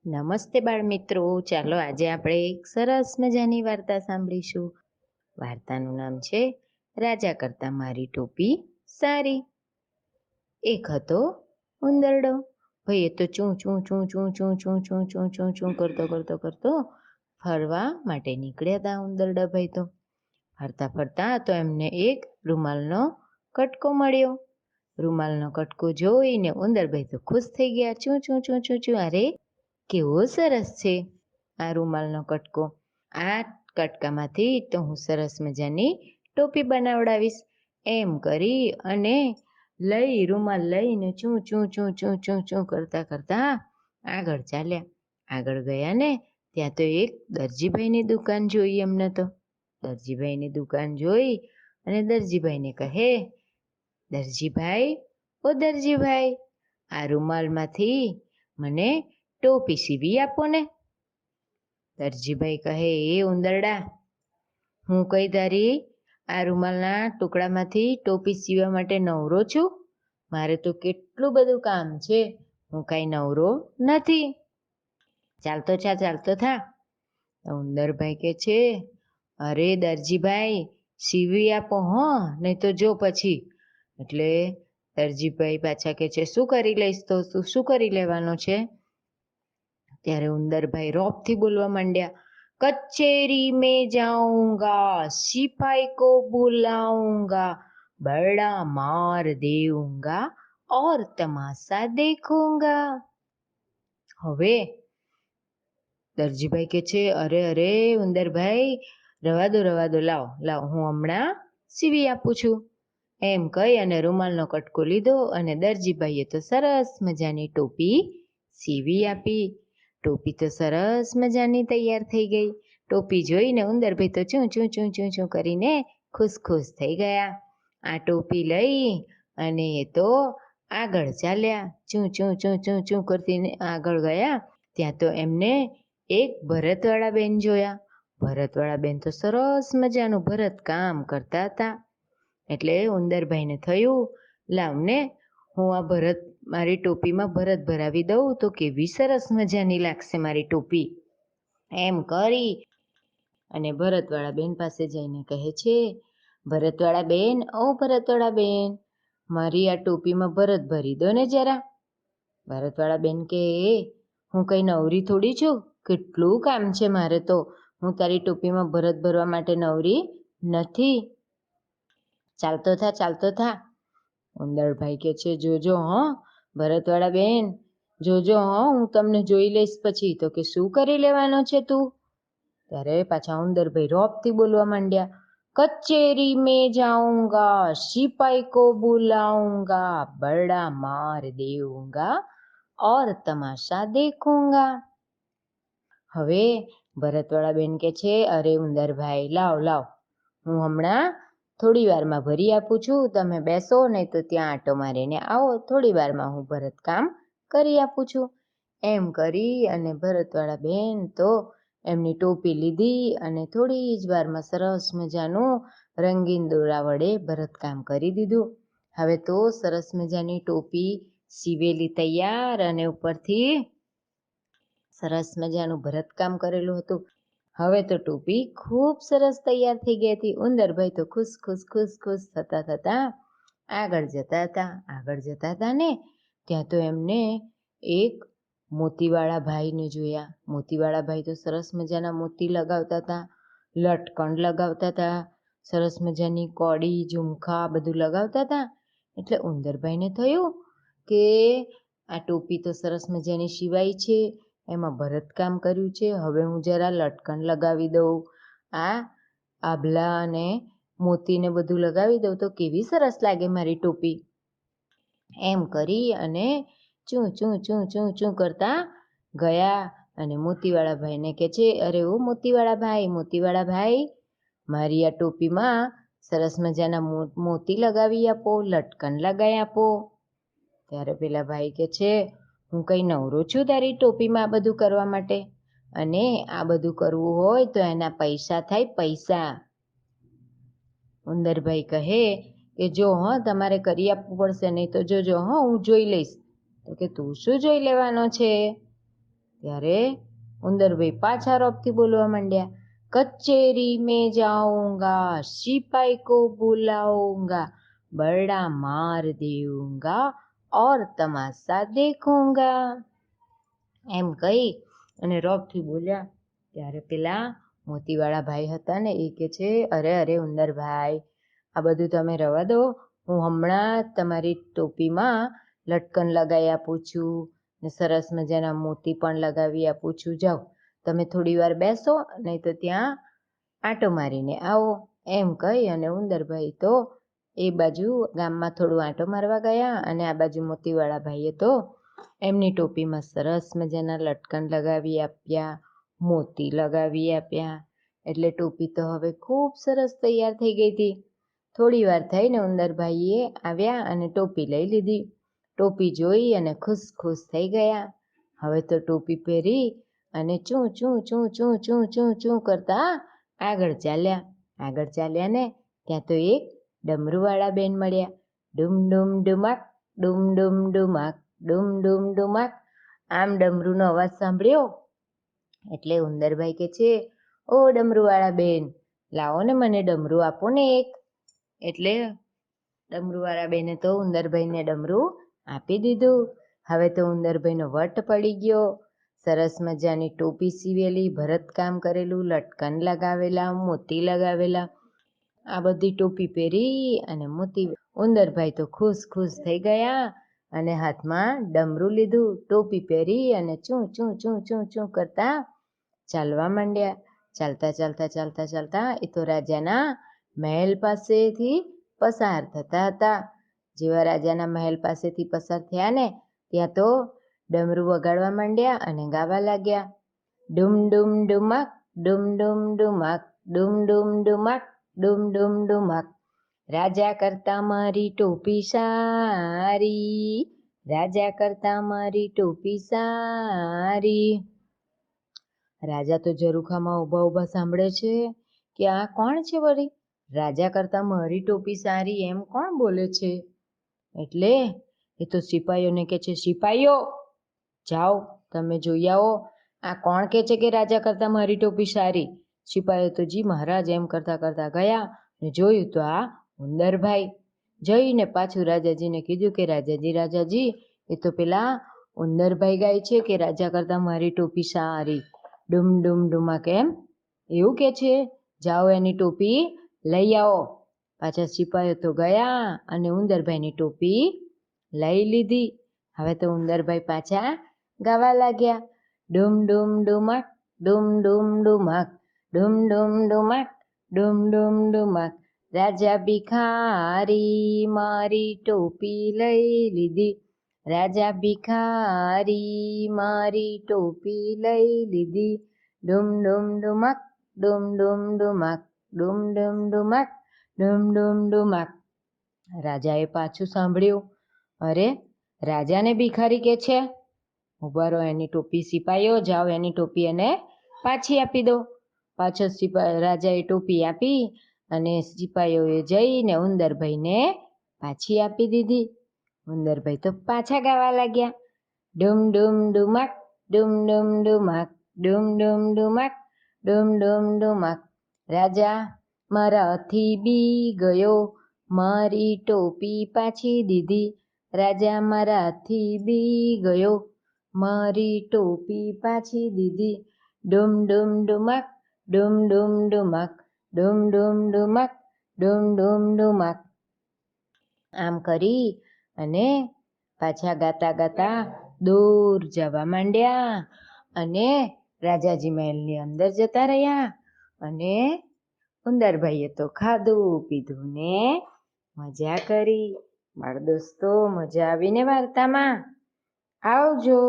નમસ્તે બાળમિત્રો, ચાલો આજે આપણે એક સરસ મજાની વાર્તા સાંભળીશું. વાર્તાનું નામ છે રાજા કરતાં મારી ટોપી સારી. એક હતો ઉંદરડો. ભાઈ એ તો ચૂં ચૂં ચૂં ચૂં ચૂં ચૂં ચૂં ચૂં ચૂં ચૂં કરતો ફરવા માટે નીકળ્યા હતા ઉંદરડા ભાઈ. તો ફરતા ફરતા તો એમને એક રૂમાલનો કટકો મળ્યો. રૂમાલનો કટકો જોઈને ઉંદરભાઈ તો ખુશ થઈ ગયા. ચૂં ચૂં ચૂં ચૂં ચૂં, અરે કેવો સરસ છે આ રૂમાલનો કટકો. આ કટકામાંથી તો હું સરસ મજાની ટોપી બનાવડાવીશ. એમ કરી અને રૂમાલ લઈને ચૂં ચૂં ચૂં ચૂં ચૂં ચૂં કરતા આગળ ચાલ્યા. આગળ ગયા ને ત્યાં તો એક દરજીભાઈની દુકાન જોઈ એમને. તો દરજીભાઈની દુકાન જોઈ અને દરજીભાઈને કહે, દરજીભાઈ, ઓ દરજીભાઈ, આ રૂમાલમાંથી મને ટોપી સીવી આપો ને. દરજીભાઈ કહે, એ ઉંદરડા, હું કઈ તારી આ રૂમાલના ટુકડામાંથી ટોપી સીવવા માટે નવરો છું? મારે તો કેટલું બધું કામ છે, હું કાંઈ નવરો નથી. ચાલતો થા. ઉંદરભાઈ કે છે, અરે દરજીભાઈ, સીવી આપો નહીં તો જો પછી. એટલે દરજીભાઈ પાછા કે છે, શું કરી લઈશ? તો તું શું કરી લેવાનો છે? ત્યારે ઉંદરભાઈ રોબથી બોલવા માંડ્યા, કચેરી મેં જાઉંગા, સિપાઈ કો बुलाऊंगा, बड़ा मार देऊंगा और तमाशा देखूंगा. હવે દરજીભાઈ કે છે, અરે ઉંદરભાઈ, રવા દો, લાવ હું હમણાં સીવી આપું છું. એમ કહી અને રૂમાલનો કટકો લીધો અને દરજીભાઈએ તો સરસ મજાની ટોપી સીવી આપી. ટોપી તો સરસ મજાની તૈયાર થઈ ગઈ. ટોપી જોઈને ઉંદરભાઈ તો ચૂં ચૂં ચૂં ચૂં ચૂં કરીને ખુશ થઈ ગયા. આ ટોપી લઈ અને એ તો આગળ ચાલ્યા. ચૂં ચૂં ચૂં ચૂં ચૂં કરતીને આગળ ગયા. ત્યાં તો એમને એક ભરતવાળા બેન જોયા. ભરતવાળા બેન તો સરસ મજાનું ભરત કામ કરતા હતા. એટલે ઉંદરભાઈને થયું, લાવને હું આ મારી ટોપીમાં ભરત ભરાવી દઉં તો કેવી સરસ મજાની લાગશે મારી ટોપી. એમ કરી અને ભરતવાળા બેન પાસે જઈને કહે છે, ભરતવાળા બેન, મારી આ ટોપીમાં ભરત ભરી દો ને જરા. ભરતવાળા બેન કે, હું કઈ નવરી થોડી છું, કેટલું કામ છે મારે તો, હું તારી ટોપીમાં ભરત ભરવા માટે નવરી નથી. ચાલતો થા. ઉંદરભાઈ કે છે, જોજો ભરતવાળા બેન, જોજો હું તમને જોઈ લઈશ પછી. તો કે શું કરી લેવાનો છે તું? ત્યારે પાછા ઉંદરભાઈ રોબથી બોલવા માંડ્યા, કચેરી મેં જાઉંગા, સિપાઈ કો बुलाऊंगा, बड़ा मार देऊंगा और तमाशा देखूंगा. હવે ભરતવાળા બેન કે છે, અરે ઉંદરભાઈ, લાવ હું હમણાં થોડી વારમાં ભરી આપું છું. તમે બેસો, નહીં તો ત્યાં આંટો મારીને આવો, થોડી વારમાં હું ભરત કામ કરી આપું છું. એમ કરી અને ભરતવાળા બેન તો એમની ટોપી લીધી અને થોડી જ વારમાં સરસ મજાનું રંગીન દોરા વડે ભરતકામ કરી દીધું. હવે તો સરસ મજાની ટોપી સીવેલી તૈયાર અને ઉપરથી સરસ મજાનું ભરતકામ કરેલું હતું. હવે તો ટોપી ખૂબ સરસ તૈયાર થઈ ગઈ હતી. ઉંદરભાઈ તો ખુશ થતા આગળ જતા હતા ને ત્યાં તો એમને એક મોતીવાળા ભાઈને જોયા. મોતીવાળા ભાઈ તો સરસ મજાના મોતી લગાવતા હતા, લટકણ લગાવતા હતા, સરસ મજાની કોડી, ઝુમખા બધું લગાવતા હતા. એટલે ઉંદરભાઈને થયું કે આ ટોપી તો સરસ મજાની સિવાય છે, એમાં ભરતકામ કર્યું છે, હવે હું જરા લટકણ લગાવી દઉં, આ આભલા અને મોતીને બધું લગાવી દઉં તો કેવી સરસ લાગે મારી ટોપી. એમ કરી અને ચૂં કરતા ગયા અને મોતીવાળા ભાઈને કે છે, અરે ઓ મોતીવાળા ભાઈ, મારી આ ટોપીમાં સરસ મજાના મોતી લગાવી આપો, લટકણ લગાવી આપો. ત્યારે પેલા ભાઈ કે છે, હું કંઈ નવરો છું તારી ટોપીમાં આ બધું કરવા માટે, અને આ બધું કરવું હોય તો એના પૈસા થાય, પૈસા. ઉંદરભાઈ કહે કે જો તમારે કરી આપવું પડશે, નહીં તો જોજો હું જોઈ લઈશ. તો કે તું શું જોઈ લેવાનો છે? ત્યારે ઉંદરભાઈ પાછા રોબથી બોલવા માંડ્યા, કચેરી મેં જાઉંગા, સિપાઈ કો बुलाऊंगा, बड़ा मार दूंगा और તમાશા देखूंगा. એમ કહી અને રોબથી બોલ્યા. ત્યારે પેલા મોતીવાળા ભાઈ હતા ને એ કે છે, અરે અરે ઉંદરભાઈ, આ બધું તમે રવા દો, હું હમણાં જ તમારી ટોપીમાં લટકન લગાવી આપું છું ને સરસ મજાના મોતી પણ લગાવી આપું છું. જાઓ તમે થોડી વાર બેસો, નહીં તો ત્યાં આંટો મારીને આવો. એમ કહી અને ઉંદરભાઈ તો એ બાજુ ગામમાં થોડું આંટો મારવા ગયા અને આ બાજુ મોતીવાળા ભાઈએ તો એમની ટોપીમાં સરસ મજાના લટકન લગાવી આપ્યા, મોતી લગાવી આપ્યા. એટલે ટોપી તો હવે ખૂબ સરસ તૈયાર થઈ ગઈ હતી. થોડી વાર થઈને ઉંદરભાઈએ આવ્યા અને ટોપી લઈ લીધી. ટોપી જોઈ અને ખુશ ખુશ થઈ ગયા. હવે તો ટોપી પહેરી અને ચૂં ચૂં ચૂં ચૂં ચૂં ચૂં ચૂં કરતા આગળ ચાલ્યા ને ત્યાં તો એક ડમરૂવાળા બેન મળ્યા. ડુમ ડુમ ડુમાક, ડુમ ડુમ ડુમાક, ડુમ ડુમ ડુમાક. આમ ડમરૂનો અવાજ સાંભળ્યો એટલે ઉંદરભાઈ કે છે, ઓ ડમરૂવાળા બેન, લાવો ને મને ડમરું આપો ને એક. એટલે ડમરૂવાળા બેને તો ઉંદરભાઈને ડમરું આપી દીધું. હવે તો ઉંદરભાઈનો વટ પડી ગયો. સરસ મજાની ટોપી સીવેલી, ભરતકામ કરેલું, લટકન લગાવેલા, મોતી લગાવેલા, આ બધી ટોપી પહેરી અને મોતી. ઉંદરભાઈ તો ખુશ ખુશ થઈ ગયા અને હાથમાં ડમરું લીધું, ટોપી પહેરી અને ચૂં ચૂં ચૂં ચૂં ચૂં કરતા ચાલવા માંડ્યા. ચાલતા એ તો રાજાના મહેલ પાસેથી પસાર થતા હતા. જેવા રાજાના મહેલ પાસેથી પસાર થયા ને ત્યાં તો ડમરું વગાડવા માંડ્યા અને ગાવા લાગ્યા. ડુમ ડુમ ડુમાક, ડુમ ડુમ ડુમાક, ડુમ ડુમ ડુમાક, ડુમ ડુમ ડુમાક. રાજા કરતા મારી ટોપી સારી, રાજા કરતા મારી ટોપી સારી. રાજા તો ઝરૂખામાં ઊભા ઊભા સાંભળે છે કે આ કોણ છે વળી, રાજા કરતા મારી ટોપી સારી એમ કોણ બોલે છે. એટલે એ તો સિપાહીઓને કહે છે, સિપાહીઓ જાઓ તમે જોઈ આવો, આ કોણ કહે છે કે રાજા કરતા મારી ટોપી સારી. સિપાહીઓ તો જી મહારાજ એમ કરતા કરતા ગયા ને જોયું તો આ ઉંદરભાઈ. જઈને પાછું રાજાજીને કીધું કે રાજાજી, એ તો પેલા ઉંદરભાઈ ગાય છે કે રાજા કરતા મારી ટોપી સારી, ડુમ ડુમ ડુમા કેમ એવું કે છે, જાઓ એની ટોપી લઈ આવો. પાછા સિપાહીઓ તો ગયા અને ઉંદરભાઈની ટોપી લઈ લીધી. હવે તો ઉંદરભાઈ પાછા ગાવા લાગ્યા. ડુમ ડુમ ડુમાક, ડુમ ડુમ ડુમાક, ડુમ ડુમ ડુમાક, ડુમ ડુમ ડુમાક. રાજા ભિખારી મારી ટોપી લઈ લીધી, રાજા ભિખારી મારી ટોપી લઈ લીધી. ડુમ ડુમ ડુમાક, ડુમ ડુમ ડુમાક, ડુમ ડુમ ડુમાક, ડુમ ડુમ ડુમાક. રાજાએ પાછું સાંભળ્યું, અરે રાજાને ભિખારી કે છે, ઉભા રહો, એની ટોપી સિપાહીઓ જાઓ એની ટોપી એને પાછી આપી દો. પાછો રાજાએ ટોપી આપી અને સિપાહીઓએ જઈને ઉંદરભાઈને પાછી આપી દીધી. ઉંદરભાઈ તો પાછા ગાવા લાગ્યા. ડુમ ડુમ ડુમાક, ડુમ ડુમ ડુમાક, ડુમ ડુમ ડુમાક, ડુમ ડુમ ડુમાક. રાજા મારાથી બી ગયો, મારી ટોપી પાછી દીધી. રાજા મારાથી બી ગયો, મારી ટોપી પાછી દીધી. ડુમ ડુમ ડુમાક, ડુમ ડુમ ડુમાક, ડુમ ડુમ ડુમાક, ડુમ ડુમ ડુમાક. આમ કરી અને પાછા ગાતા ગાતા દૂર જવા માંડ્યા અને રાજાજી મહેલની અંદર જતા રહ્યા. અને ઉંદરભાઈએ તો ખાધું પીધું ને મજા કરી. બાળ દોસ્તો, મજા આવીને વાર્તામાં? આવજો.